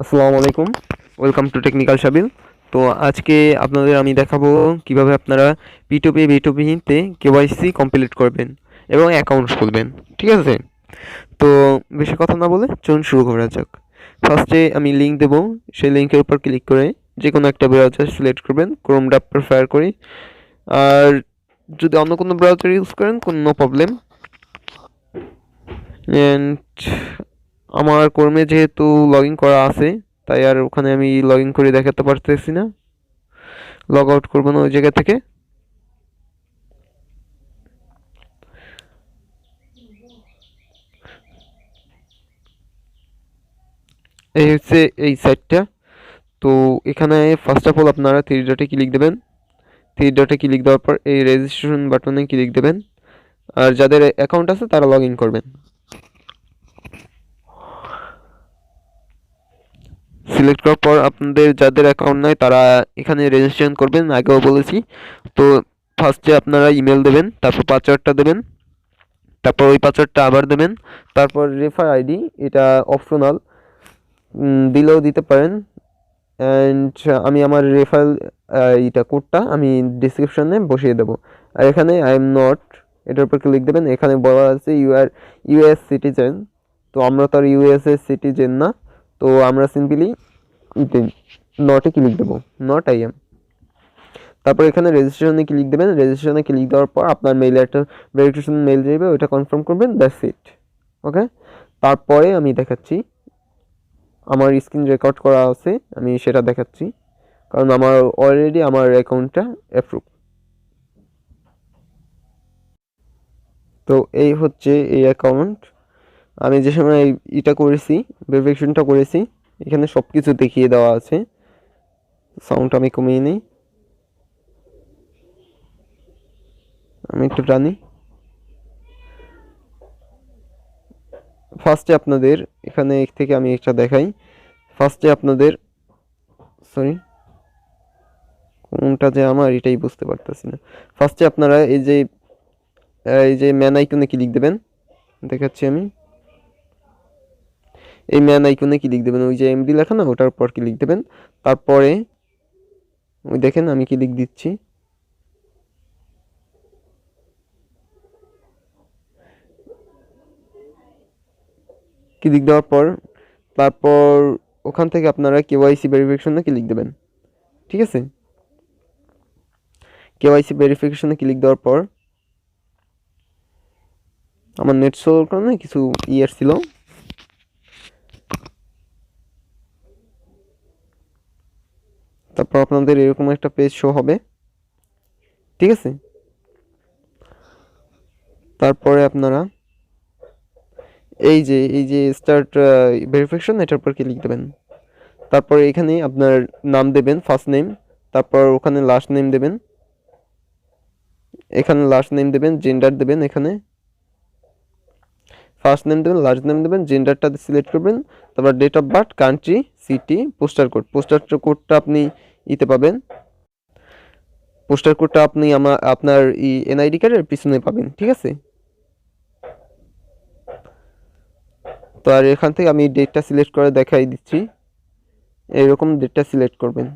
আসসালামু আলাইকুম, welcome to technical সাবিল। তো আজকে আপনাদের আমি দেখাবো কিভাবে আপনারা P2pb2p-তে কেওয়াইসি কমপ্লিট করবেন এবং অ্যাকাউন্ট খুলবেন। ঠিক আছে, তো বেশি কথা না বলে চলুন শুরু করা যাক। ফার্স্টে আমি লিঙ্ক দেবো, সেই লিঙ্কের উপর ক্লিক করে যে কোনো একটা ব্রাউজার সিলেক্ট করবেন। ক্রোমটা প্রেফার করি, আর যদি অন্য কোনো ব্রাউজার ইউজ করেন কোনো প্রবলেম। অ্যান্ড আমার ক্রোমে যেহেতু লগ ইন করা আছে, তাই আর ওখানে আমি লগ ইন করে দেখাতে পারতেছি না। লগ আউট করবো না ওই জায়গা থেকে। এই হচ্ছে এই সাইটটা। তো এখানে ফার্স্ট অফ অল আপনারা থ্রি ডটে ক্লিক দেবেন। থ্রি ডটে ক্লিক দেওয়ার পর এই রেজিস্ট্রেশন বাটনে ক্লিক দেবেন, আর যাদের অ্যাকাউন্ট আছে তারা লগ ইন করবেন। সিলেক্ট করার পর আপনাদের যাদের অ্যাকাউন্ট নাই তারা এখানে রেজিস্ট্রেশন করবেন, আগেও বলেছি। তো ফার্স্টে আপনারা ইমেল দেবেন, তারপর পাসওয়ার্ডটা দেবেন, তারপর ওই পাসওয়ার্ডটা আবার দেবেন, তারপর রেফার আইডি, এটা অপশনাল, দিলেও দিতে পারেন। অ্যান্ড আমি আমার রেফারেল এইটা কোডটা আমি ডিসক্রিপশনে বসিয়ে দেবো। আর এখানে আই এম নট, এটার উপর ক্লিক দেবেন। এখানে বলা আছে ইউ আর ইউএস সিটিজেন, তো আমরা তো আর ইউএসএ সিটিজেন না, তো আমরা সিম্পলি নটে ক্লিক দেবো, নট আই এম। তারপর এখানে রেজিস্ট্রেশনে ক্লিক দেবেন। রেজিস্ট্রেশনে ক্লিক দেওয়ার পর আপনার মেইলে একটা ভেরিফিকেশন মেইল যাবে, ওইটা কনফার্ম করবেন, দ্যাটস ইট। ওকে, তারপরে আমি দেখাচ্ছি, আমার স্ক্রিন রেকর্ড করা আছে, আমি সেটা দেখাচ্ছি, কারণ আমার অলরেডি আমার অ্যাকাউন্টটা অ্যাপ্রুভ। তো এই হচ্ছে এই অ্যাকাউন্ট। আমি যে সময় এটা করেছি, ভেরিফিকেশনটা করেছি, এখানে সব কিছু দেখিয়ে দেওয়া আছে। সাউন্ড আমি কমিয়ে নিই, আমি একটু টানি। ফার্স্টে আপনাদের এখানে থেকে আমি একটা দেখাই। ফার্স্টে আপনাদের, সরি কোনটা যে আমার এটাই বুঝতে পারতেছি না। ফার্স্টে আপনারা এই যে ম্যান আইকনে ক্লিক দেবেন, দেখাচ্ছি আমি। এই ম্যান আইকনে ক্লিক দেবেন, ওই যে এমডি লেখা না, ওটার উপর ক্লিক দেবেন। তারপরে ওই দেখেন আমি ক্লিক দিচ্ছি। ক্লিক দেওয়ার পর তারপর ওখান থেকে আপনারা কেওয়াইসি ভেরিফিকেশনে ক্লিক দেবেন। ঠিক আছে, কেওয়াইসি ভেরিফিকেশনে ক্লিক দেওয়ার পর আমার নেট স্লোর কারণে কিছু ইয়ার ছিল। তারপর আপনাদের এরকম একটা পেজ শো হবে। ঠিক আছে, তারপরে আপনারা এই যে স্টার্ট ভেরিফিকেশন, এটার উপর ক্লিক দেবেন। তারপরে এখানে আপনার নাম দেবেন, ফার্স্ট নেম, তারপর ওখানে লাস্ট নেম দেবেন, এখানে লাস্ট নেম দেবেন, জেন্ডার দেবেন, এখানে ফার্স্ট নেম দেবেন, লাস্ট নেম দেবেন, জেন্ডারটা সিলেক্ট করবেন, তারপর date of birth, country, city, postal code. Postal কোডটা আপনি ইতে পাবেন, পোস্টাল কোডটা আপনি আপনার এনআইডি কার্ডের পিছনে পাবেন। ঠিক আছে, তো আর এখান থেকে আমি ডেটটা সিলেক্ট করে দেখাই দিচ্ছি। এইরকম ডেটটা সিলেক্ট করবেন,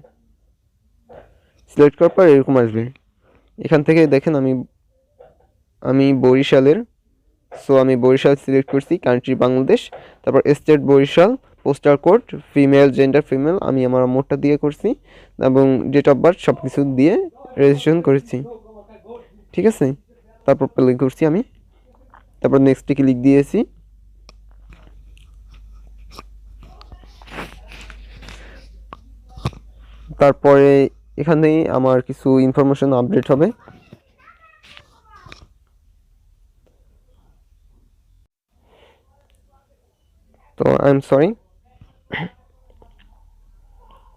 সিলেক্ট করার পর এরকম আসবে। এখান থেকে দেখেন আমি বরিশালের, সো আমি বরিশাল সিলেক্ট করছি, কান্ট্রি বাংলাদেশ, তারপর state Barishal, postal code female, gender female, আমি আমার মোডটা দিয়ে করছি, এবং ডেট অফ বার্থ সব কিছু দিয়ে রেজিস্ট্রেশন করেছি। ঠিক আছে, তারপর প্লে করছি আমি, তারপর নেক্সটে ক্লিক দিয়েছি। তারপরে এখানে আমার কিছু ইনফরমেশন আপডেট হবে। তো আই এম সরি,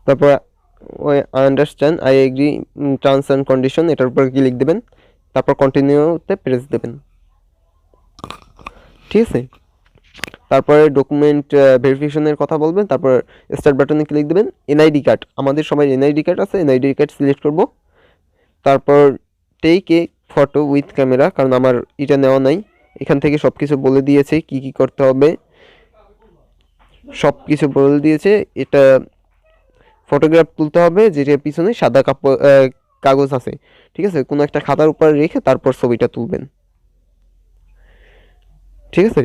তারপর ওই I understand, I agree, terms and condition, এটার উপর ক্লিক দেবেন, তারপর কন্টিনিউতে প্রেস দেবেন। ঠিক আছে, তারপরে ডকুমেন্ট ভেরিফিকেশনের কথা বলবেন, তারপর স্টার্ট বাটনে ক্লিক দেবেন। এনআইডি কার্ড, আমাদের সবাই এনআইডি কার্ড আছে, এনআইডি কার্ড সিলেক্ট করব। তারপর take a photo with camera, কারণ আমার এটা নেওয়া নাই, এখান থেকে সব কিছু বলে দিয়েছে কি কি করতে হবে। সব কিছু বলে দিয়েছে। এটা ফটোগ্রাফ তুলতে হবে যেটার পিছনে সাদা কাগজ আছে, ঠিক আছে, কোনো একটা খাতার উপর রেখে তারপর ছবিটা তুলবেন, ঠিক আছে।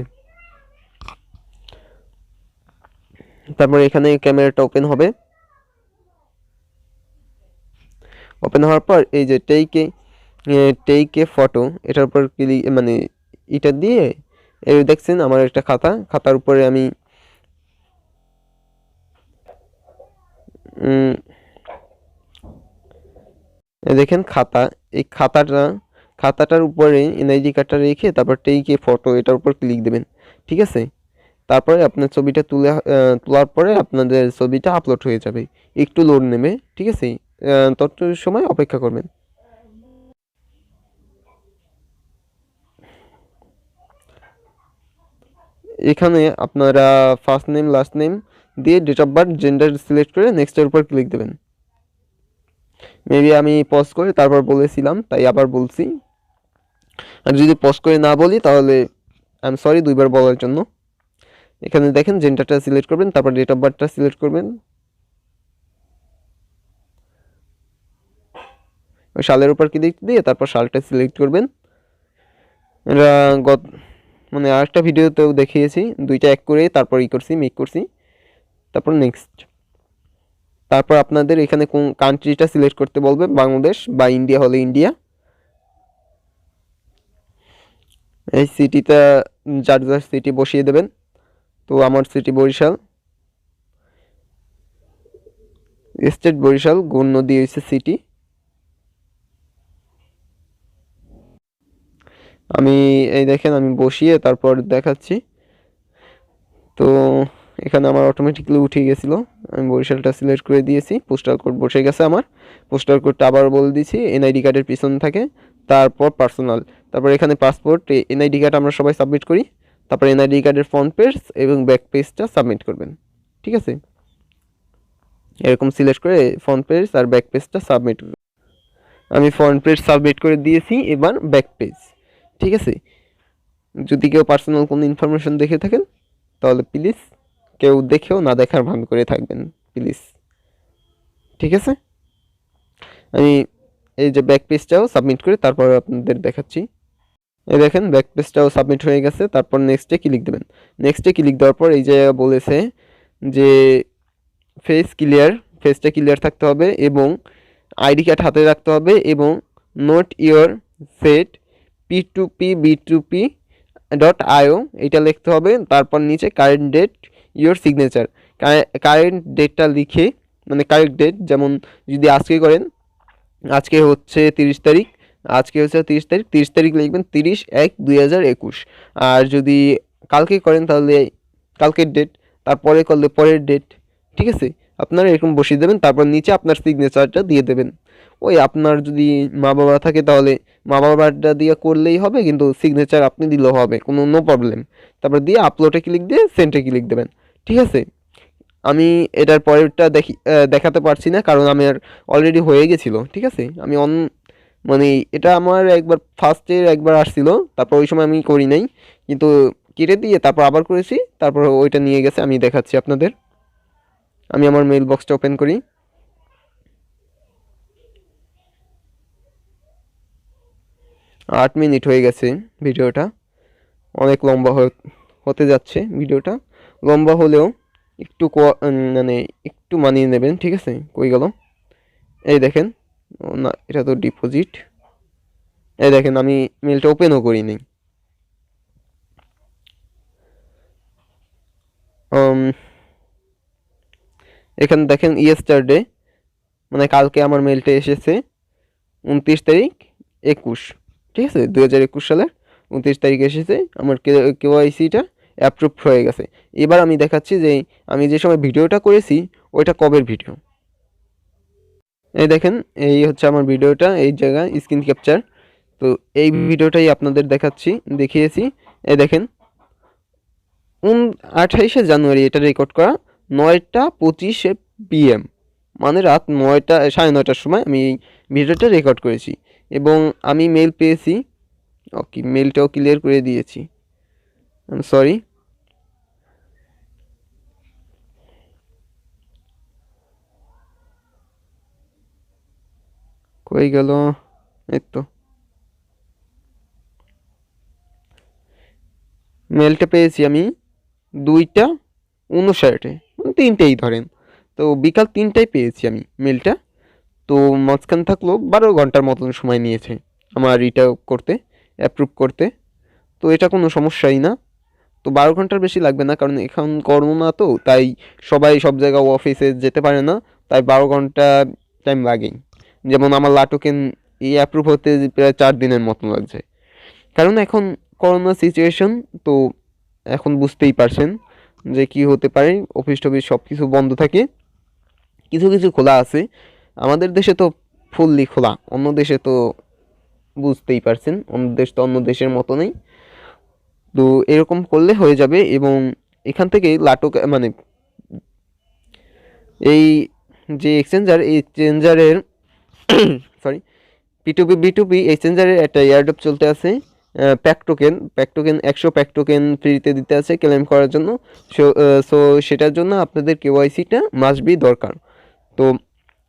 তারপর এখানে ক্যামেরাটা ওপেন হবে। ওপেন হওয়ার পর এই যে টেইকে ফটো, এটার উপর ক্লিক, মানে এটা দিয়ে এই দেখছেন আমার একটা খাতার উপরে আমি দেখেন খাতা, এই খাতাটার উপরে এনআইডি কার্ডটা রেখে তারপর টেইকে ফটো এটার উপর ক্লিক দেবেন, ঠিক আছে। তারপরে আপনার ছবিটা তোলার পরে আপনাদের ছবিটা আপলোড হয়ে যাবে, একটু লোড নেবে, ঠিক আছে। তত সময় অপেক্ষা করবেন। এখানে আপনারা ফার্স্ট নেম লাস্ট নেম দিয়ে date of birth gender select করে নেক্সটের উপর ক্লিক দেবেন। মেবি আমি পজ করে তারপর বলেছিলাম তাই আবার বলছি, আর যদি পজ করে না বলি তাহলে আই এম সরি দুইবার বলার জন্য। এখানে দেখেন জেন্ডারটা সিলেক্ট করবেন, তারপর ডেট অফ বার্থটা সিলেক্ট করবেন, ওই সালের উপর ক্লিক দিয়ে তারপর সালটা সিলেক্ট করবেন। এটা মানে আরেকটা ভিডিওতেও দেখিয়েছি, দুইটা এক করে তারপর মেক করছি, তারপর নেক্সট। তারপর আপনাদের এখানে কোন কান্ট্রিটা সিলেক্ট করতে বলবে, বাংলাদেশ বা ইন্ডিয়া হলে ইন্ডিয়া। এই সিটিটা যার সিটি বসিয়ে দেবেন। তো আমার সিটি বরিশাল, স্টেট বরিশাল, গণ্য দিয়ে হচ্ছে সিটি। আমি এই দেখেন আমি বসিয়ে তারপর দেখাচ্ছি। তো এখানে আমার অটোমেটিকলি উঠে গেছিলো, আমি বরিশালটা সিলেক্ট করে দিয়েছি, পোস্টাল কোড বসে গেছে আমার। পোস্টাল কোডটা আবার বলে দিয়েছি, এনআইডি কার্ডের পিছনে থাকে, তারপর পার্সোনাল, তারপর এখানে পাসপোর্ট, এনআইডি কার্ড আমরা সবাই সাবমিট করি। তারপর এনআইডি কার্ডের ফ্রন্ট পেজ এবং ব্যাক পেজটা সাবমিট করবেন, ঠিক আছে। এরকম সিলেক্ট করে ফ্রন্ট পেজ আর ব্যাক পেজটা সাবমিট করবেন। আমি ফ্রন্ট পেজ সাবমিট করে দিয়েছি, এবার ব্যাক পেজ, ঠিক আছে। যদি কেউ পার্সোনাল কোনো ইনফরমেশন দেখে থাকেন তাহলে প্লিজ কেউ দেখেও না দেখার ভান করে থাকবেন প্লিজ, ঠিক আছে। আমি এই যে ব্যাক পেজটাও সাবমিট করে তারপর আপনাদের দেখাচ্ছি। এই দেখেন ব্যাক পেজটাও সাবমিট হয়ে গেছে, তারপর নেক্সটে ক্লিক দেবেন। নেক্সটে ক্লিক দেওয়ার পর এই যে বলেছে যে ফেসটা ক্লিয়ার থাকতে হবে এবং আইডি কার্ড হাতে রাখতে হবে এবং নোট ইওর সেট p2pb2p.io এটা লিখতে হবে। তারপর নিচে current date your signature, current ডেটটা লিখে, মানে কারেক্ট ডেট, যেমন যদি আজকে করেন আজকে হচ্ছে 30 তারিখ, আজকে হচ্ছে 30 তারিখ লিখবেন 30/1/2021। আর যদি কালকে করেন তাহলে কালকের ডেট, তারপরে করলে পরের ডেট, ঠিক আছে। আপনারা এরকম বসিয়ে দেবেন, তারপর নিচে আপনার সিগনেচারটা দিয়ে দেবেন। ওই আপনার যদি মা বাবা থাকে তাহলে মা বাবারটা দিয়ে করলেই হবে, কিন্তু সিগনেচার আপনি দিলেও হবে, কোনো নো প্রবলেম। তারপর দিয়ে আপলোডে ক্লিক দিয়ে সেন্টে ক্লিক দেবেন, ঠিক আছে। আমি এটার পরেরটা দেখাতে পারছি না কারণ আমার অলরেডি হয়ে গেছিলো, ঠিক আছে। আমি মানে এটা আমার ফার্স্টের একবার আসছিল, তারপর ওই সময় আমি করি নাই, কিন্তু কেটে দিয়ে তারপর আবার করেছি, তারপর ওইটা নিয়ে গেছে, আমি দেখাচ্ছি আপনাদের। আমি আমার মেইল বক্সটা ওপেন করি। 8 মিনিট হয়ে গেছে ভিডিওটা, অনেক লম্বা হতে যাচ্ছে ভিডিওটা। লম্বা হলেও একটু মানে একটু মানিয়ে নেবেন, ঠিক আছে। কই গেল, এই দেখেন, না এটা তো ডিপোজিট। এই দেখেন আমি মেলটা ওপেনও করিনি। এখানে দেখেন ইয়েস্টারডে, মানে কালকে আমার মেলটা এসেছে 29/21, ঠিক আছে, 2021 সালের 29 তারিখ এসেছে। আমার কেওয়াইসিটা অ্যাপ্রুভ হয়ে গেছে। এবার আমি দেখাচ্ছি যে আমি যে সময় ভিডিওটা করেছি ওইটা কবের ভিডিও। এই দেখেন এই হচ্ছে আমার ভিডিওটা, এই জায়গায় স্ক্রিন ক্যাপচার। তো এই ভিডিওটাই আপনাদের দেখিয়েছি। এই দেখেন 28শে জানুয়ারি এটা রেকর্ড করা, 9টা 25 PM, মানে রাত 9:30টার সময় আমি এই ভিডিওটা রেকর্ড করেছি। এবং আমি মেল পেয়েছি, ওকে মেলটাও ক্লিয়ার করে দিয়েছি, সরি। কই গেল, এই তো মেলটা পেয়েছি আমি 2:59, 3টেই ধরেন, তো বিকাল 3টায় পেয়েছি আমি মেলটা। তো মাঝখান থাকলো 12 ঘন্টার মতন সময় নিয়েছে আমার এটা করতে, অ্যাপ্রুভ করতে। তো এটা কোনো সমস্যাই না। তো 12 ঘন্টার বেশি লাগবে না, কারণ এখন করোনা তো, তাই সবাই সব জায়গায় অফিসে যেতে পারে না, তাই 12 ঘন্টা টাইম লাগেই। যেমন আমার লাটোকেন এই অ্যাপ্রুভ হতে প্রায় 4 দিনের মতন লাগছে, কারণ এখন করোনা সিচুয়েশন তো, এখন বুঝতেই পারছেন যে কি হতে পারে, অফিস টফিস সব কিছু বন্ধ থাকে, কিছু কিছু খোলা আছে। আমাদের দেশে তো ফুললি খোলা, অন্য দেশে তো বুঝতেই পারছেন, অন্য দেশ তো অন্য দেশের মতো নেই। তো এরকম করলে হয়ে যাবে, এবং এখান থেকে লাটক মানে এই যে এক্সচেঞ্জার, এই এক্সচেঞ্জারের সরি P2pb2p এক্সচেঞ্জারের একটা এয়ারড্রপ চলতে আছে, প্যাক টোকেন 100 প্যাক টোকেন ফ্রিতে দিতে আছে ক্লেম করার জন্য। সো সেটার জন্য আপনাদের কেওয়াইসিটা মাস্ট বি দরকার। তো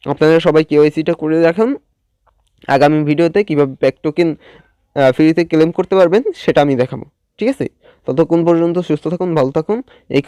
আপনারা সবাই কেওয়াইসিটা করে রাখুন, আগামী ভিডিওতে কীভাবে প্যাক টোকেন ফ্রিতে ক্লেম করতে পারবেন সেটা আমি দেখাবো। ঠিক আছে, ততক্ষণ পর্যন্ত সুস্থ থাকুন, ভালো থাকুন, এই